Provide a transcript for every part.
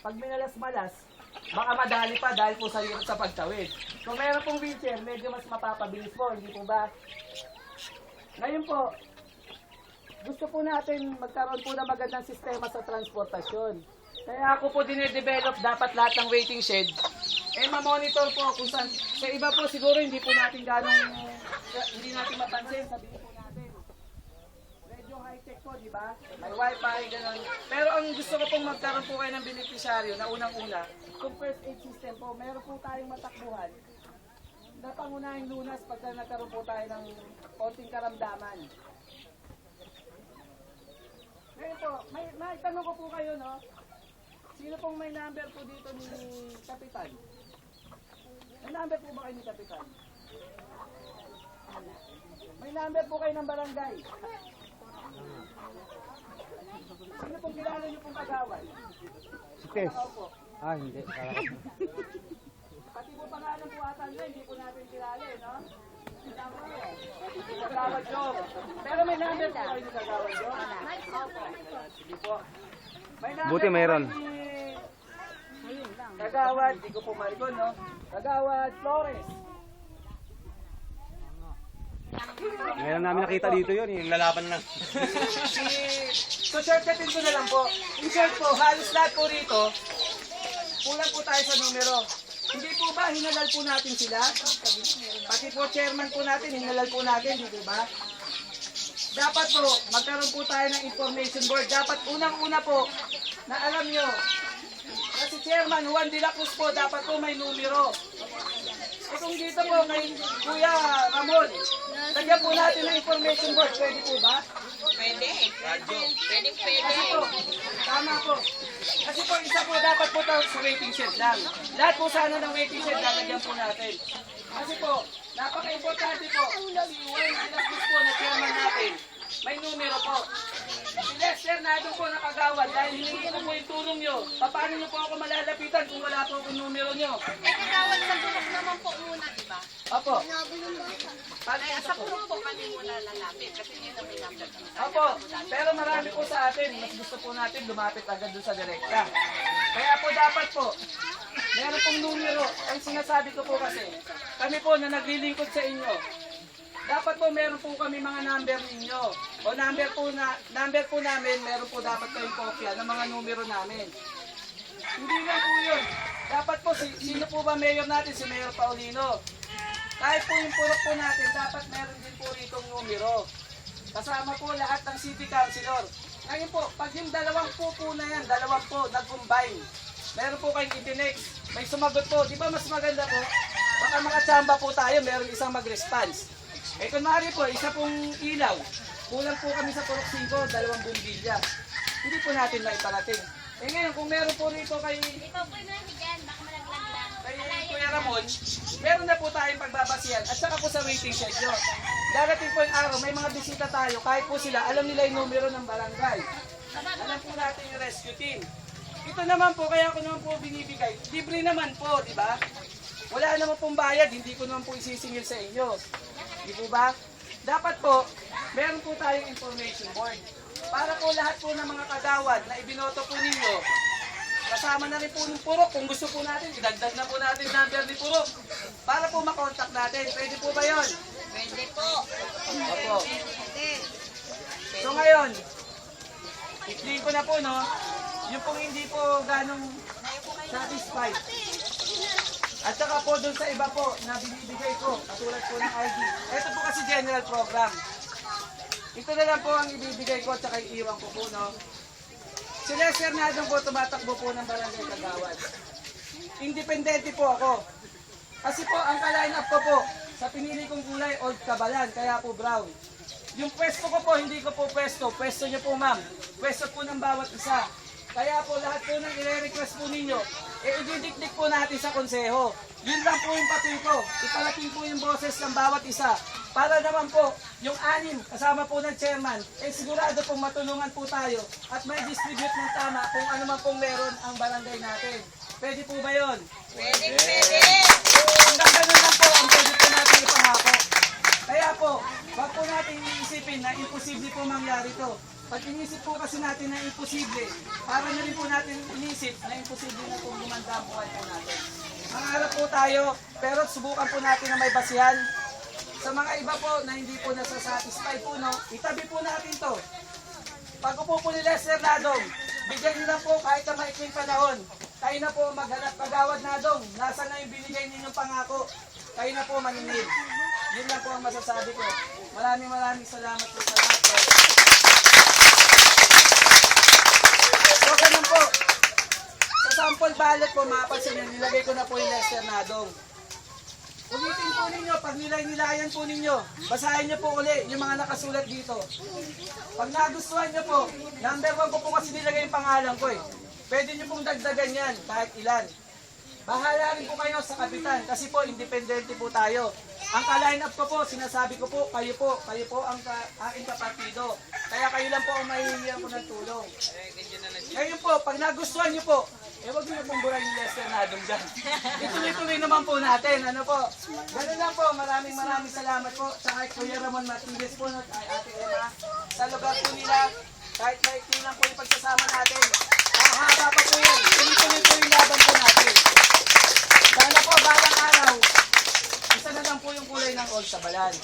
pag minalas-malas, baka madali pa dahil po sa hirap sa pagtawid. Kung meron pong wheelchair, medyo mas mapapabilis po, hindi po ba? Ngayon po, gusto po natin magkaroon po ng magandang sistema sa transportasyon. Kaya ako po dinedevelop dapat lahat ng waiting shed. Ma-monitor po kung saan. Sa iba po siguro hindi po natin hindi natin mapansin, sabihin po natin. Medyo high-tech po, di ba? May wifi, gano'n. Pero ang gusto ko pong magkaroon po kayo ng beneficiaryo na unang-una, kung first aid system po, meron po tayong matakbuhan na pangunahing lunas pagka nagkaroon po tayo ng konting karamdaman. Ngayon po, may tanong ko po kayo, no? Sino pong may number po dito ni Kapitan? May number po ba kayo ni Kapitan? May number po kayo ng barangay? Sino pong kilala niyo pong kagawad? Si Tess. Opo. Hindi. Pati po pangalan po ata nila, hindi po natin kilala no? Kagawad Joe. Pero may number po kayo ni Kagawad Joe? Sige po. May number Buti mayroon. po kayo ni Kagawad, di ko po marikon, no? Kagawad Flores. Ngayon namin nakita dito yun, yung lalaban lang. So shortcutin ko na lang po. In short po, halos lahat po rito, kulang po tayo sa numero. Hindi po ba hinalal po natin sila? Pati po chairman po natin, hinalal po natin, hindi ba? Dapat po, magkaroon po tayo ng information board. Dapat unang-una po, na alam nyo, kasi chairman Juan de la Cruz po, dapat po may numero. Kung dito po, kay Kuya Ramon, lagyan po natin ng information board. Pwede po ba? Pwede. Pwede. Kasi po, tama po. Kasi po, isa po dapat po tayo sa waiting shed lang. Lahat po sana ng waiting shed, lalagyan po natin. Kasi po, napaka-importante po, si Juan de la Cruz po na chairman natin, may numero po. Si Lester na doon po nakagawad dahil hiningi ko po yung tulong nyo. Paano nyo po ako malalapitan kung wala po akong numero nyo? Kagawad sa group naman po muna, di ba? Opo. Ay, sa group po kami muna lalapit kasi yun ang may number kami. Opo, pero marami po sa atin, mas gusto po natin lumapit agad doon sa direkta. Kaya po dapat po, meron pong numero. Ang sinasabi ko po kasi, kami po na naglilingkod sa inyo, dapat po meron po kami mga number ninyo. O number po namin, meron po dapat kayong kopya ng mga numero namin. Hindi lang po yun. Dapat po, sino po ba mayor natin? Si Mayor Paulino. Kahit po yung purok po natin, dapat meron din po ritong numero. Kasama po lahat ng city councilor. Ngayon po, pag yung dalawang po na yan, dalawang po, nag-combine. Meron po kayong itinex. May sumagot po. Di ba mas maganda po? Baka makachamba po tayo, meron isang mag-response. Kunwari po, isa pong ilaw. Kulang po kami sa purok 5, dalawang bumbilya. Hindi po natin maiparating. Ngayon, kung meron po rito kay Kuya Ramon, meron na po tayong pagbabasihan at saka po sa waiting shed nyo. Darating po yung araw, may mga bisita tayo, kahit po sila, alam nila yung numero ng barangay. Alam po natin yung rescue team. Ito naman po, kaya ako naman po binibigay. Libre naman po, di ba? Wala naman pong bayad, hindi ko naman po isisingil sa inyo. Di po ba? Dapat po, meron po tayong information board. Para po lahat po ng mga kagawad na ibinoto po ninyo, kasama na rin po ng purok. Kung gusto po natin, idagdag na po natin number ni purok. Para po makontak natin. Pwede po ba yun? Pwede po. Opo. So ngayon, i-clean ko na po, no? Yung pong hindi po ganong satisfied. At saka po doon sa iba po na binibigay ko, katulad po ng ID. Ito po kasi general program. Ito na lang po ang ibibigay ko at saka iiwan ko po, no? Si Lester Nadong po tumatakbo po ng barangay Kagawad. Independente po ako. Kasi po ang ka-line up ko po sa pinili kong kulay Old Cabalan, kaya po brown. Yung pwesto ko po, hindi ko po pwesto. Pwesto niyo po ma'am. Pwesto po ng bawat isa. Kaya po lahat po ng i-request po ninyo, ididikdik po natin sa konseho. Yun lang po yung patuloy ko. Ipalating po yung boses ng bawat isa. Para naman po, yung 6, kasama po ng chairman, sigurado pong matulungan po tayo at may distribute ng tama kung ano man pong meron ang barangay natin. Pwede po ba yun? Pwede, pwede. Hanggang ganun lang po ang pwede po natin ipangako. Kaya po, wag po natin iisipin na imposible po mangyari to. pag inisip po kasi natin na imposible, para na rin po natin inisip na imposible na kung gumanda ang buhay po natin. Mangarap po tayo, pero subukan po natin na may basihan. Sa mga iba po na hindi po nasasatisfy po, no, itabi po natin to. Pag upo po ni Lester Nadong, bigyan niyo lang po kahit na maikling panahon. Kayo na po maghanap kagawad Nadong. Nasaan na yung binigay ninyong pangako? Kayo na po maninil. Yun lang po ang masasabi ko. Maraming salamat po sa lahat po. So, ganun po. Sa sample ballot po, mapapansin nyo, nilagay ko na po yung Lester Nadong. Ulitin po ninyo, pag nilay-nilayan po ninyo, basahin nyo po uli yung mga nakasulat dito. Pag nagustuhan nyo po, number 1 ko po kasi nilagay yung pangalan ko eh. Pwede nyo pong dagdagan yan, kahit ilan. Bahala rin po kayo sa kapitan, kasi po, independente po tayo. Ang ka-line up ko po, sinasabi ko po, kayo po ang aking kapartido. Kaya kayo lang po ang mahihiyan ko ng tulong. Ngayon po, pag nagustuhan nyo po, huwag nyo pong burahin yung Lester Nadong dyan. Ituloy-tuloy naman po natin. Ano po? Ganun lang po. Maraming salamat po. Sa kay Kuya Ramon Martinez po, no, kay Ate Emma. Sa lugar po nila, kahit maikli lang po yung pagsasama natin. Haba pa po yan. Tuloy-tuloy po yung laban po natin. Sana po, balang araw, isa na lang po yung kulay ng All sa Balan.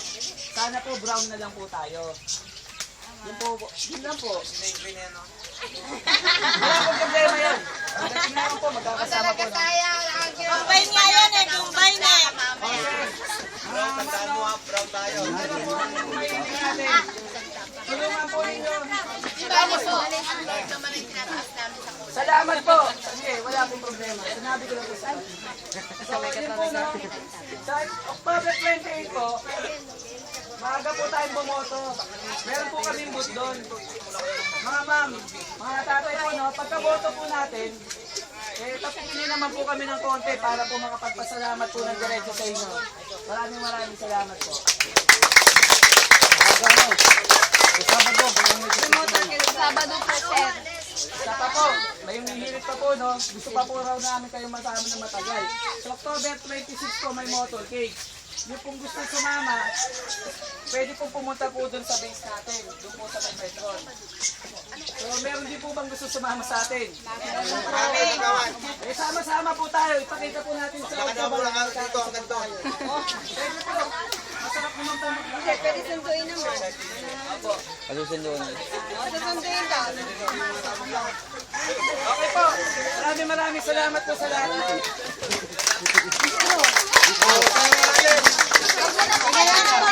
Sana po, brown na lang po tayo. Yun lang po. Wala pong problema yan. Pagdating naman po, magkakasama po na. Combine nga yan eh, combine eh. Tandaan mo ha, brown tayo. Ano po ang mahilig natin? Tulungan po ninyo. Salamat po. Sige, wala pong problema. Sinabi ko lang po sa akin. So, yun po, no? Sa October 28 po, maaga po tayong bumoto. Meron po kaming booth doon. Mga ma'am, mga tatay po, no, pagkaboto po natin, tapos naman po kami ng konti para po makapagpasalamat po ng diretso sa inyo. Maraming salamat po. Sabado po, sir. Isa pa po, may hihirit pa po, no? Gusto pa po raw namin kayong masama na matagal. Sa October 26 po, may motorcade. Yung pong gusto sumama, pwede pong pumunta po doon sa base natin, doon po sa may petrol. So, meron din po bang gusto sumama sa atin? Eh, sama-sama po tayo. Ipakita po natin sa mga kabalang dito ang ganito. Pwede po. Masarap naman po. Hindi, pwede sunduin naman. Opo. Susunduin. Susunduin ka. Okay po. Maraming salamat po sa lahat. Kaya na po.